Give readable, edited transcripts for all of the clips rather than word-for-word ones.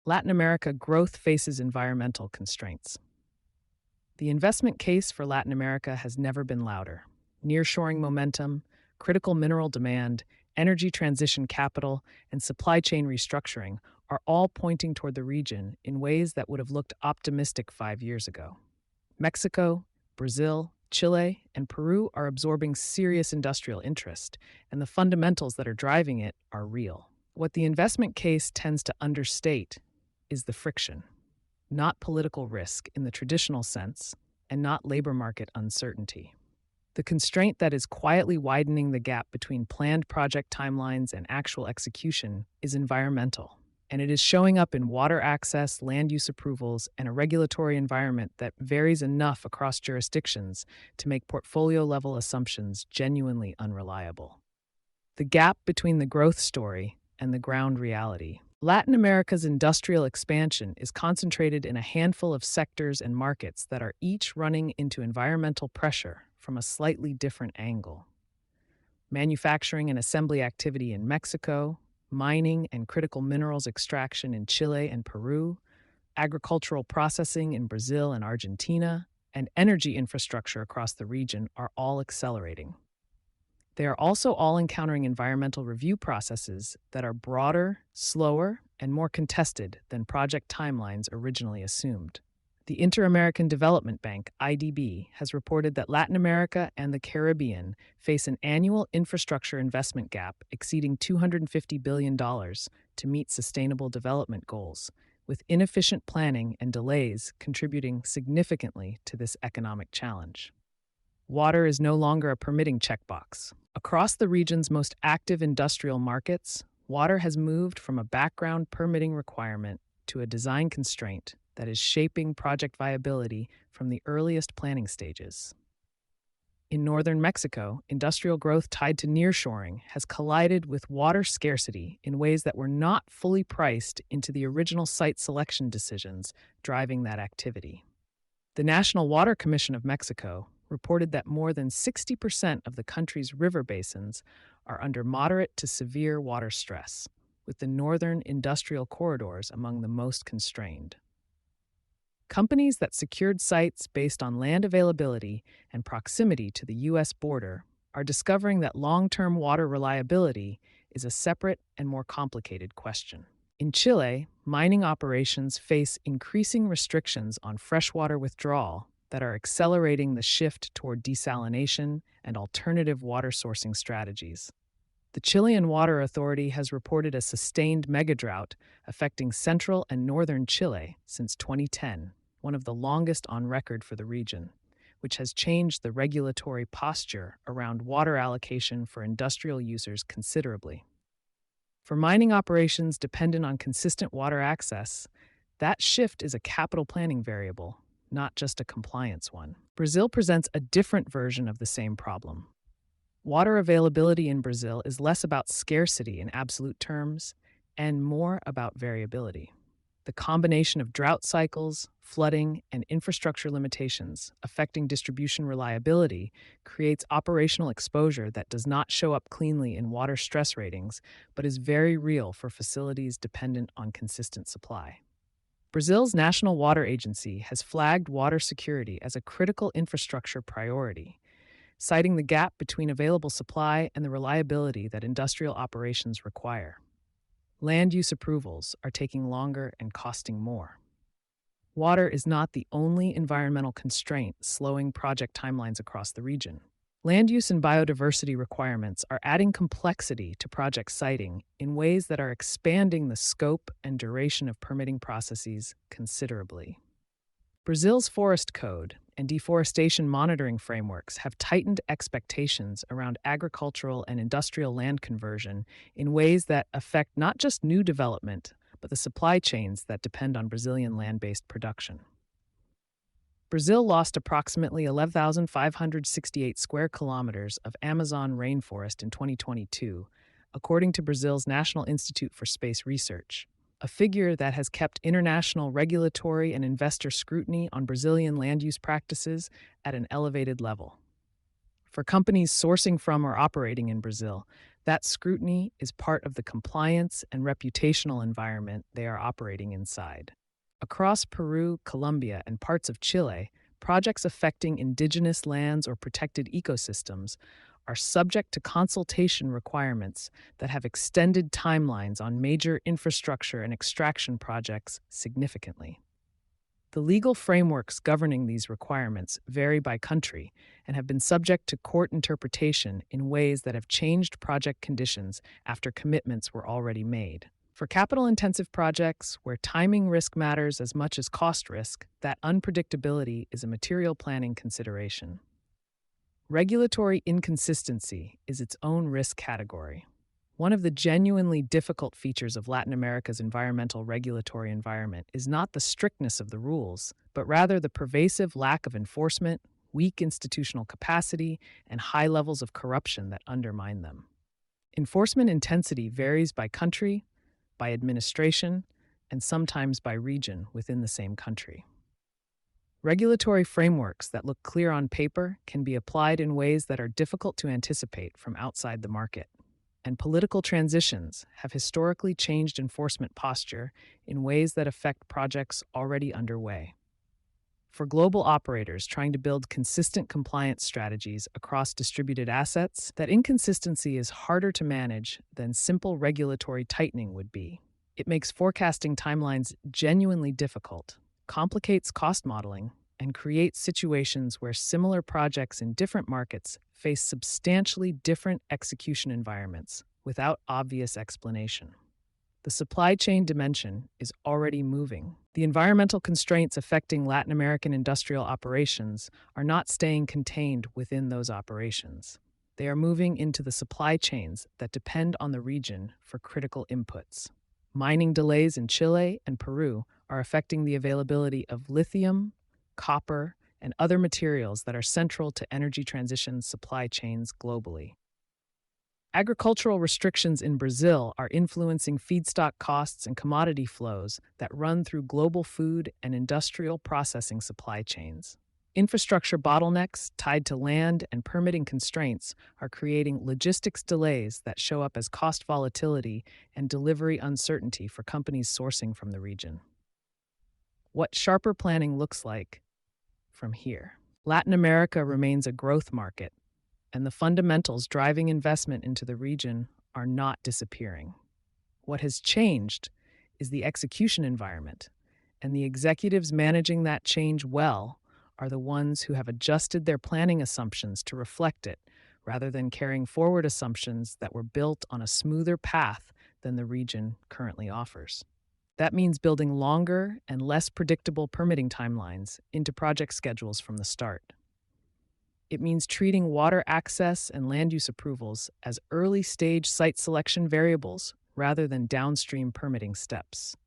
Latin America growth faces environmental constraints. The investment case for Latin America has never been louder. Nearshoring momentum, critical mineral demand, energy transition capital, and supply chain restructuring are all pointing toward the region in ways that would have looked optimistic 5 years ago. Mexico, Brazil, Chile, and Peru are absorbing serious industrial interest, and the fundamentals that are driving it are real. What the investment case tends to understate is the friction, not political risk in the traditional sense, and not labor market uncertainty. The constraint that is quietly widening the gap between planned project timelines and actual execution is environmental, and it is showing up in water access, land use approvals, and a regulatory environment that varies enough across jurisdictions to make portfolio-level assumptions genuinely unreliable. The gap between the growth story and the ground reality. Latin America's industrial expansion is concentrated in a handful of sectors and markets that are each running into environmental pressure from a slightly different angle. Manufacturing and assembly activity in Mexico, mining and critical minerals extraction in Chile and Peru, agricultural processing in Brazil and Argentina, and energy infrastructure across the region are all accelerating. They are also all encountering environmental review processes that are broader, slower, and more contested than project timelines originally assumed. The Inter-American Development Bank, IDB, has reported that Latin America and the Caribbean face an annual infrastructure investment gap exceeding $250 billion to meet sustainable development goals, with inefficient planning and delays contributing significantly to this economic challenge. Water is no longer a permitting checkbox. Across the region's most active industrial markets, water has moved from a background permitting requirement to a design constraint that is shaping project viability from the earliest planning stages. In northern Mexico, industrial growth tied to nearshoring has collided with water scarcity in ways that were not fully priced into the original site selection decisions driving that activity. The National Water Commission of Mexico reported that more than 60% of the country's river basins are under moderate to severe water stress, with the northern industrial corridors among the most constrained. Companies that secured sites based on land availability and proximity to the U.S. border are discovering that long-term water reliability is a separate and more complicated question. In Chile, mining operations face increasing restrictions on freshwater withdrawal that are accelerating the shift toward desalination and alternative water sourcing strategies. The Chilean Water Authority has reported a sustained megadrought affecting central and northern Chile since 2010, one of the longest on record for the region, which has changed the regulatory posture around water allocation for industrial users considerably. For mining operations dependent on consistent water access, that shift is a capital planning variable, not just a compliance one. Brazil presents a different version of the same problem. Water availability in Brazil is less about scarcity in absolute terms and more about variability. The combination of drought cycles, flooding, and infrastructure limitations affecting distribution reliability creates operational exposure that does not show up cleanly in water stress ratings, but is very real for facilities dependent on consistent supply. Brazil's National Water Agency has flagged water security as a critical infrastructure priority, citing the gap between available supply and the reliability that industrial operations require. Land use approvals are taking longer and costing more. Water is not the only environmental constraint slowing project timelines across the region. Land use and biodiversity requirements are adding complexity to project siting in ways that are expanding the scope and duration of permitting processes considerably. Brazil's forest code and deforestation monitoring frameworks have tightened expectations around agricultural and industrial land conversion in ways that affect not just new development, but the supply chains that depend on Brazilian land-based production. Brazil lost approximately 11,568 square kilometers of Amazon rainforest in 2022, according to Brazil's National Institute for Space Research, a figure that has kept international regulatory and investor scrutiny on Brazilian land use practices at an elevated level. For companies sourcing from or operating in Brazil, That scrutiny is part of the compliance and reputational environment they are operating inside. Across Peru, Colombia, and parts of Chile, projects affecting indigenous lands or protected ecosystems are subject to consultation requirements that have extended timelines on major infrastructure and extraction projects significantly. The legal frameworks governing these requirements vary by country and have been subject to court interpretation in ways that have changed project conditions after commitments were already made. For capital-intensive projects, where timing risk matters as much as cost risk, that unpredictability is a material planning consideration. Regulatory inconsistency is its own risk category. One of the genuinely difficult features of Latin America's environmental regulatory environment is not the strictness of the rules, but rather the pervasive lack of enforcement, weak institutional capacity, and high levels of corruption that undermine them. Enforcement intensity varies by country, by administration, and sometimes by region within the same country. Regulatory frameworks that look clear on paper can be applied in ways that are difficult to anticipate from outside the market. And political transitions have historically changed enforcement posture in ways that affect projects already underway. For global operators trying to build consistent compliance strategies across distributed assets, that inconsistency is harder to manage than simple regulatory tightening would be. It makes forecasting timelines genuinely difficult, complicates cost modeling, and creates situations where similar projects in different markets face substantially different execution environments without obvious explanation. The supply chain dimension is already moving. The environmental constraints affecting Latin American industrial operations are not staying contained within those operations. They are moving into the supply chains that depend on the region for critical inputs. Mining delays in Chile and Peru are affecting the availability of lithium, copper, and other materials that are central to energy transition supply chains globally. Agricultural restrictions in Brazil are influencing feedstock costs and commodity flows that run through global food and industrial processing supply chains. Infrastructure bottlenecks tied to land and permitting constraints are creating logistics delays that show up as cost volatility and delivery uncertainty for companies sourcing from the region. What sharper planning looks like from here. Latin America remains a growth market, and the fundamentals driving investment into the region are not disappearing. What has changed is the execution environment, and the executives managing that change well are the ones who have adjusted their planning assumptions to reflect it, rather than carrying forward assumptions that were built on a smoother path than the region currently offers. That means building longer and less predictable permitting timelines into project schedules from the start. It means treating water access and land use approvals as early-stage site selection variables rather than downstream permitting steps.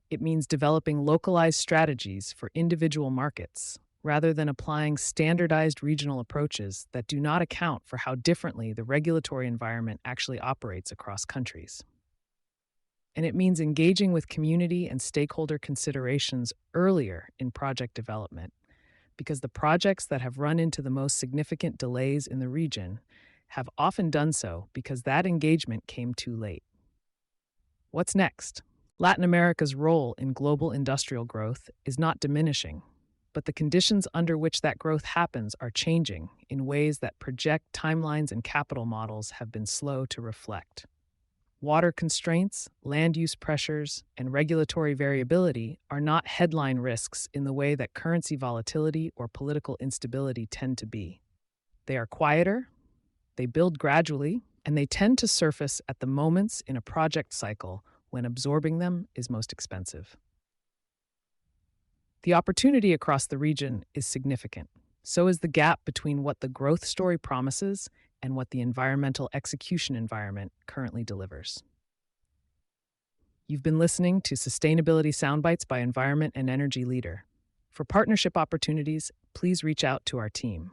It means developing localized strategies for individual markets rather than applying standardized regional approaches that do not account for how differently the regulatory environment actually operates across countries. And it means engaging with community and stakeholder considerations earlier in project development, because the projects that have run into the most significant delays in the region have often done so because that engagement came too late. What's next? Latin America's role in global industrial growth is not diminishing, but the conditions under which that growth happens are changing in ways that project timelines and capital models have been slow to reflect. Water constraints, land use pressures, and regulatory variability are not headline risks in the way that currency volatility or political instability tend to be. They are quieter, they build gradually, and they tend to surface at the moments in a project cycle when absorbing them is most expensive. The opportunity across the region is significant. So is the gap between what the growth story promises and what the environmental execution environment currently delivers. You've been listening to Sustainability Soundbites by Environment and Energy Leader. For partnership opportunities, please reach out to our team.